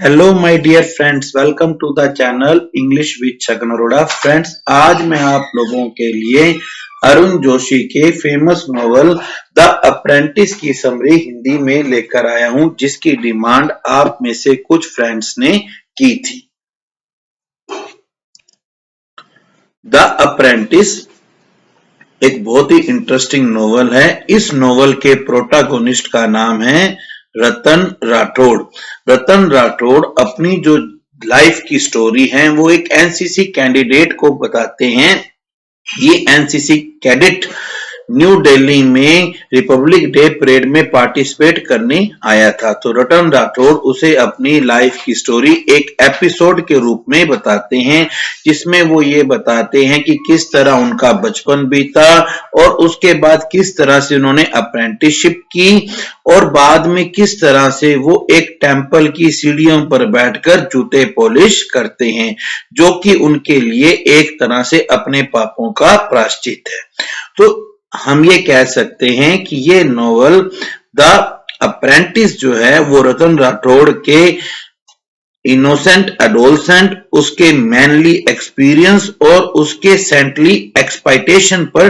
Hello my dear friends, welcome to the channel English with Chhagan Arora. Friends, आज मैं आप लोगों के लिए अरुण जोशी के फेमस नोवेल द अप्रेंटिस की समरी हिंदी में लेकर आया हूं, जिसकी डिमांड आप में से कुछ फ्रेंड्स ने की थी। द अप्रेंटिस एक बहुत ही इंटरेस्टिंग नोवेल है। इस नोवेल के प्रोटागोनिस्ट का नाम है रतन राठौड़। रतन राठौड़ अपनी जो लाइफ की स्टोरी है वो एक एनसीसी कैंडिडेट को बताते हैं। ये एनसीसी कैडेट न्यू दिल्ली में रिपब्लिक डे परेड में पार्टिसिपेट करने आया था। तो रतन राठौड़ उसे अपनी लाइफ की स्टोरी एक एपिसोड के रूप में बताते हैं, जिसमें वो ये बताते हैं कि किस तरह उनका बचपन बीता और उसके बाद किस तरह से उन्होंने अप्रेंटिसशिप की और बाद में किस तरह से वो एक टेंपल की सीढ़ियों पर बैठकर जूते पॉलिश करते हैं, जो कि उनके लिए एक तरह से अपने पापों का प्रायश्चित है। तो हम ये कह सकते हैं कि ये नोवेल द अप्रेंटिस जो है वो रतन राठौड़ के इनोसेंट एडोलसेंट, उसके मैनली एक्सपीरियंस और उसके सेंटली एक्सप्लॉइटेशन पर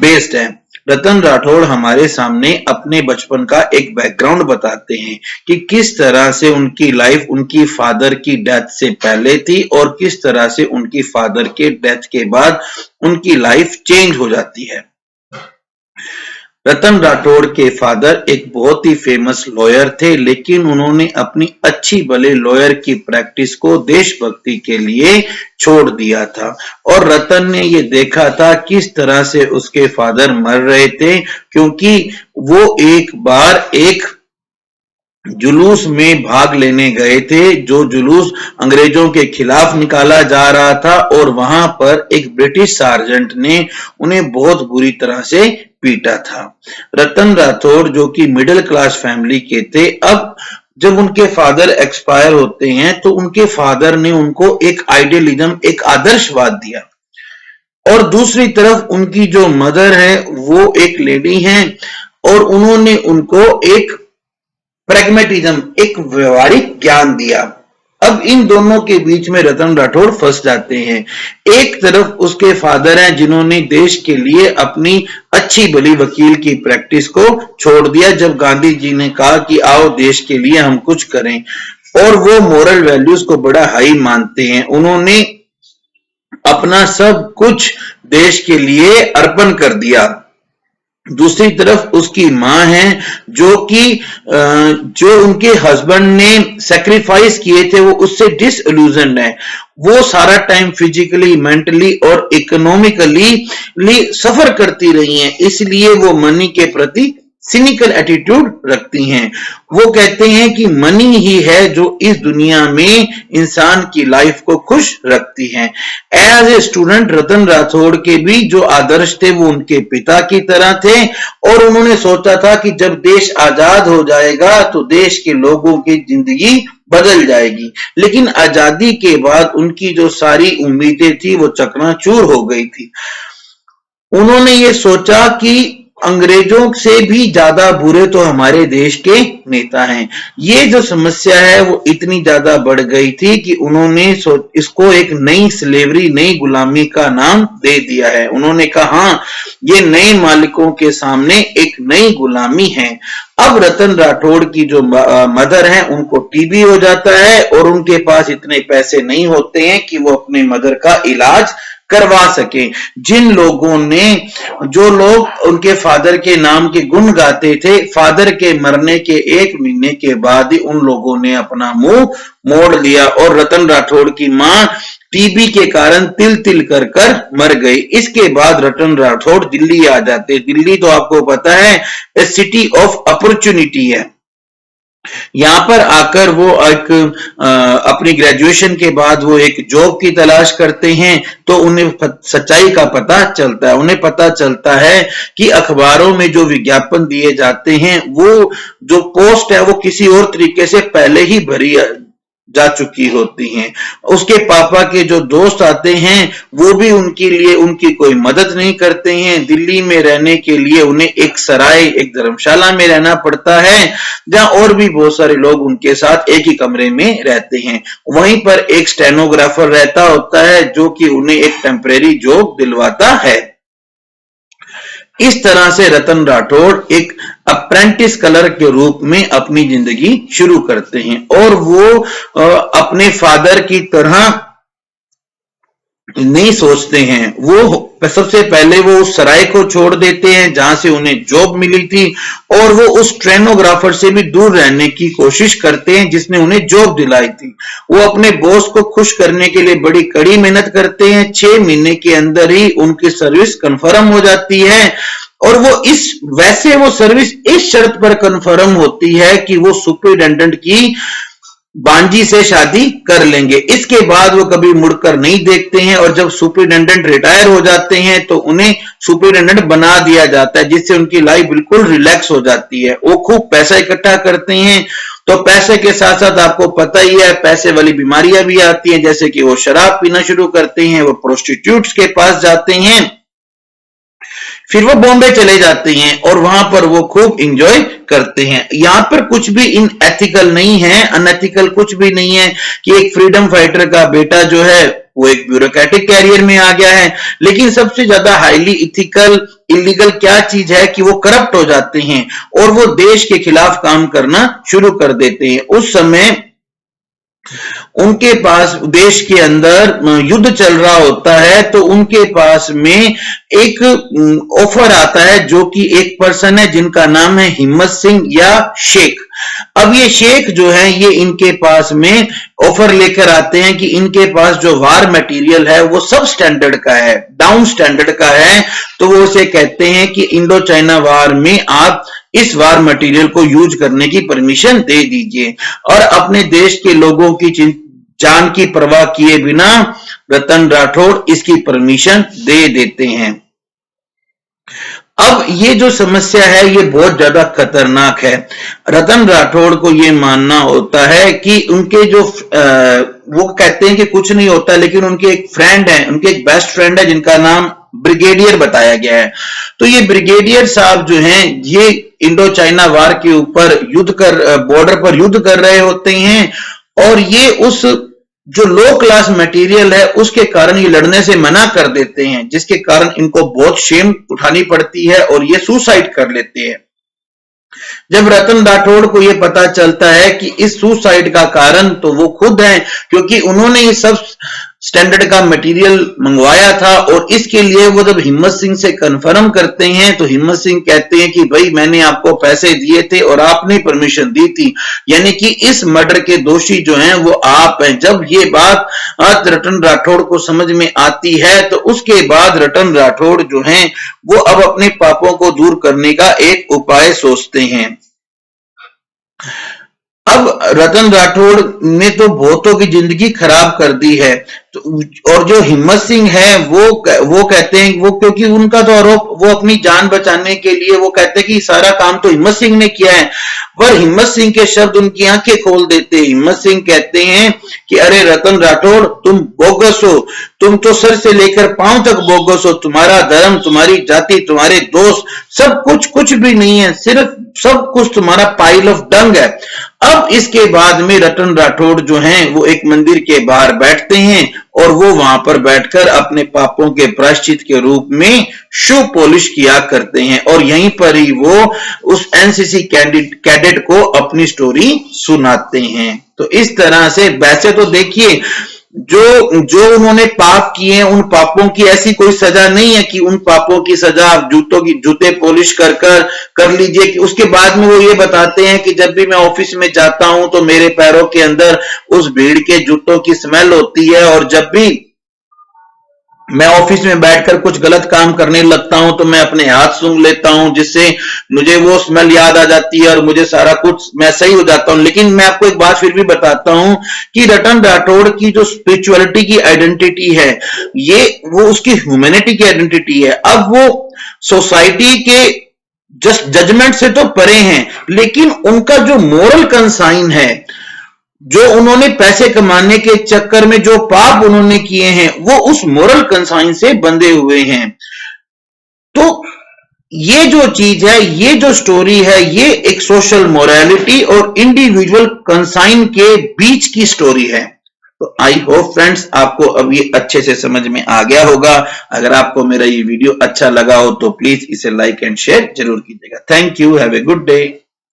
बेस्ड है। रतन राठौड़ हमारे सामने अपने बचपन का एक बैकग्राउंड बताते हैं कि किस तरह से उनकी लाइफ उनकी फादर की डेथ से पहले थी और किस तरह से उनकी फादर के डेथ के बाद उनकी लाइफ चेंज हो जाती है। रतन राठौड़ के फादर एक बहुत ही फेमस लॉयर थे, लेकिन उन्होंने अपनी अच्छी भले लॉयर की प्रैक्टिस को देशभक्ति के लिए छोड़ दिया था। और रतन ने ये देखा था किस तरह से उसके फादर मर रहे थे, क्योंकि वो एक बार एक जुलूस में भाग लेने गए थे, जो जुलूस अंग्रेजों के खिलाफ निकाला जा रहा था, और वहां पर एक ब्रिटिश सार्जेंट ने उन्हें बहुत बुरी तरह से पीटा था। रतन राठौड़ जो कि मिडिल क्लास फैमिली के थे, अब जब उनके फादर एक्सपायर होते हैं तो उनके फादर ने उनको एक आइडियलिज्म, एक आदर्शवाद दिया। और दूसरी तरफ उनकी जो मदर है वो एक लेडी हैं और उन्होंने उनको एक प्रैग्मेटिज्म, एक व्यवहारिक ज्ञान दिया। अब इन दोनों के बीच में रतन राठौड़ फंस जाते हैं। एक तरफ उसके फादर हैं जिन्होंने देश के लिए अपनी अच्छी भली वकील की प्रैक्टिस को छोड़ दिया जब गांधी जी ने कहा कि आओ देश के लिए हम कुछ करें, और वो मोरल वैल्यूज को बड़ा हाई मानते हैं। उन्होंने अपना सब कुछ देश के लिए अर्पण कर दिया। दूसरी तरफ उसकी माँ है जो कि जो उनके हस्बैंड ने सैक्रिफाइस किए थे वो उससे डिसइल्यूजन्ड है। वो सारा टाइम फिजिकली, मेंटली और इकोनॉमिकली सफर करती रही हैं, इसलिए वो मनी के प्रति सिनिकल एटीट्यूड रखती हैं। वो कहते हैं कि मनी ही है जो इस दुनिया में इंसान की लाइफ को खुश रखती है। एज ए स्टूडेंट रतन राठौड़ के भी जो आदर्श थे वो उनके पिता की तरह थे, और उन्होंने सोचा था कि जब देश आजाद हो जाएगा तो देश के लोगों की जिंदगी बदल जाएगी। लेकिन आजादी के बाद उनकी जो सारी उम्मीदें थी वो चकनाचूर हो गई थी। उन्होंने ये सोचा कि अंग्रेजों से भी ज्यादा बुरे तो हमारे देश के नेता हैं। ये जो समस्या है वो इतनी ज्यादा बढ़ गई थी कि उन्होंने इसको एक नई स्लेवरी, नई गुलामी का नाम दे दिया है। उन्होंने कहा हाँ, ये नए मालिकों के सामने एक नई गुलामी है। अब रतन राठौड़ की जो मदर है उनको टीबी हो जाता है और उनके पास इतने पैसे नहीं होते हैं कि वो अपने मदर का इलाज करवा सके। जो लोग उनके फादर के नाम के गुण गाते थे, फादर के मरने के 1 महीने के बाद ही उन लोगों ने अपना मुंह मोड़ लिया और रतन राठौड़ की मां टीबी के कारण तिल तिल कर कर मर गई। इसके बाद रतन राठौड़ दिल्ली आ जाते। दिल्ली तो आपको पता है सिटी ऑफ अपॉर्चुनिटी है। यहाँ पर आकर वो एक अपनी ग्रेजुएशन के बाद वो एक जॉब की तलाश करते हैं, तो उन्हें सच्चाई का पता चलता है। उन्हें पता चलता है कि अखबारों में जो विज्ञापन दिए जाते हैं वो जो पोस्ट है वो किसी और तरीके से पहले ही जा चुकी होती हैं। उसके पापा के जो दोस्त आते हैं वो भी उनके लिए उनकी कोई मदद नहीं करते हैं। दिल्ली में रहने के लिए उन्हें एक सराय, एक धर्मशाला में रहना पड़ता है, जहां और भी बहुत सारे लोग उनके साथ एक ही कमरे में रहते हैं। वहीं पर एक स्टेनोग्राफर रहता होता है जो कि उन्हें एक टेम्परेरी जॉब दिलवाता है। इस तरह से रतन राठौड़ एक अप्रेंटिस कलर के रूप में अपनी जिंदगी शुरू करते हैं और वो अपने फादर की तरह नहीं सोचते हैं। वो सबसे पहले वो उस सराय को छोड़ देते हैं जहां से उन्हें जॉब मिली थी और वो उस स्टेनोग्राफर से भी दूर रहने की कोशिश करते हैं जिसने उन्हें जॉब दिलाई थी। वो अपने बॉस को खुश करने के लिए बड़ी कड़ी मेहनत करते हैं। 6 महीने के अंदर ही उनकी सर्विस कंफर्म हो जाती है और वो सर्विस इस शर्त पर कंफर्म होती है कि वो सुपरिटेंडेंट की बांजी से शादी कर लेंगे। इसके बाद वो कभी मुड़कर नहीं देखते हैं और जब सुपरिटेंडेंट रिटायर हो जाते हैं तो उन्हें सुपरिटेंडेंट बना दिया जाता है, जिससे उनकी लाइफ बिल्कुल रिलैक्स हो जाती है। वो खूब पैसा इकट्ठा करते हैं, तो पैसे के साथ साथ आपको पता ही है पैसे वाली बीमारियां भी आती हैं, जैसे कि वो शराब पीना शुरू करते हैं, वो प्रोस्टिट्यूट्स के पास जाते हैं, फिर वो बॉम्बे चले जाते हैं और वहां पर वो खूब एंजॉय करते हैं। यहां पर कुछ भी इनएथिकल नहीं है, अनएथिकल कुछ भी नहीं है कि एक फ्रीडम फाइटर का बेटा जो है वो एक ब्यूरोक्रेटिक कैरियर में आ गया है। लेकिन सबसे ज्यादा हाईली इथिकल इलीगल क्या चीज है कि वो करप्ट हो जाते हैं और वो देश के खिलाफ काम करना शुरू कर देते हैं। उस समय उनके पास देश के अंदर युद्ध चल रहा होता है, तो उनके पास में एक ऑफर आता है जो कि एक पर्सन है जिनका नाम है हिम्मत सिंह या शेख। अब ये शेख जो है ये इनके पास में ऑफर लेकर आते हैं कि इनके पास जो वार मटेरियल है वो सब स्टैंडर्ड का है, डाउन स्टैंडर्ड का है। तो वो उसे कहते हैं कि इंडो चाइना वार में आप इस वार मटेरियल को यूज करने की परमिशन दे दीजिए और अपने देश के लोगों की जान की परवाह किए बिना रतन राठौड़ इसकी परमिशन दे देते हैं। अब ये जो समस्या है ये बहुत ज्यादा खतरनाक है। रतन राठौड़ को ये मानना होता है कि उनके जो वो कहते हैं कि कुछ नहीं होता, लेकिन उनके एक फ्रेंड है, उनके एक बेस्ट फ्रेंड है जिनका नाम ब्रिगेडियर बताया गया है। तो ये ब्रिगेडियर साहब जो हैं ये इंडो चाइना वार के ऊपर बॉर्डर पर युद्ध कर रहे होते हैं और ये उस जो लो क्लास मटेरियल है उसके कारण ये लड़ने से मना कर देते हैं, जिसके कारण इनको बहुत शेम उठानी पड़ती है और ये सुसाइड कर लेते हैं। जब रतन राठौड़ को यह पता चलता है कि इस सुसाइड का कारण तो वो खुद हैं, क्योंकि उन्होंने ये सब स्टैंडर्ड का मटेरियल मंगवाया था और इसके लिए वो जब हिम्मत सिंह से कंफर्म करते हैं तो हिम्मत सिंह कहते हैं कि भाई मैंने आपको पैसे दिए थे और आपने परमिशन दी थी, यानी कि इस मर्डर के दोषी जो हैं वो आप हैं। जब ये बात रतन राठौड़ को समझ में आती है तो उसके बाद रतन राठौड़ जो हैं वो अब अपने पापों को दूर करने का एक उपाय सोचते हैं। अब रतन राठौड़ ने तो बहुतों की जिंदगी खराब कर दी है, तो और जो हिम्मत सिंह है वो कहते हैं वो, क्योंकि उनका तो आरोप वो अपनी जान बचाने के लिए वो कहते हैं कि सारा काम तो हिम्मत सिंह ने किया है, पर हिम्मत सिंह के शब्द उनकी आंखें खोल देते हैं। हिम्मत सिंह कहते हैं कि अरे रतन राठौड़ तुम बोगस हो, तुम तो सर से लेकर पांव तक बोगस हो, तुम्हारा धर्म, तुम्हारी जाति, तुम्हारे दोस्त सब कुछ भी नहीं है, सिर्फ सब कुछ तुम्हारा पाइल ऑफ डंग है। अब इसके बाद में रतन राठौड़ जो हैं वो एक मंदिर के बाहर बैठते हैं और वो वहां पर बैठकर अपने पापों के प्रायश्चित के रूप में शू पॉलिश किया करते हैं और यहीं पर ही वो उस एनसीसी कैडेट को अपनी स्टोरी सुनाते हैं। तो इस तरह से वैसे तो देखिए जो उन्होंने पाप किए हैं उन पापों की ऐसी कोई सजा नहीं है कि उन पापों की सजा आप जूते पॉलिश कर लीजिए। कि उसके बाद में वो ये बताते हैं कि जब भी मैं ऑफिस में जाता हूं तो मेरे पैरों के अंदर उस भीड़ के जूतों की स्मेल होती है और जब भी मैं ऑफिस में बैठकर कुछ गलत काम करने लगता हूं तो मैं अपने हाथ सूंघ लेता हूं, जिससे मुझे वो स्मेल याद आ जाती है और मुझे सारा कुछ मैं सही हो जाता हूं। लेकिन मैं आपको एक बात फिर भी बताता हूं कि रतन राठौड़ की जो स्पिरिचुअलिटी की आइडेंटिटी है ये वो उसकी ह्यूमैनिटी की आइडेंटिटी है। अब वो सोसाइटी के जस्ट जजमेंट से तो परे हैं, लेकिन उनका जो मोरल कंसाइन है जो उन्होंने पैसे कमाने के चक्कर में जो पाप उन्होंने किए हैं वो उस मोरल कंसाइन से बंधे हुए हैं। तो ये जो चीज है, ये जो स्टोरी है, ये एक सोशल मोरालिटी और इंडिविजुअल कंसाइन के बीच की स्टोरी है। तो आई होप फ्रेंड्स आपको अब ये अच्छे से समझ में आ गया होगा। अगर आपको मेरा ये वीडियो अच्छा लगा हो तो प्लीज इसे लाइक एंड शेयर जरूर कीजिएगा। Thank you, have a good day.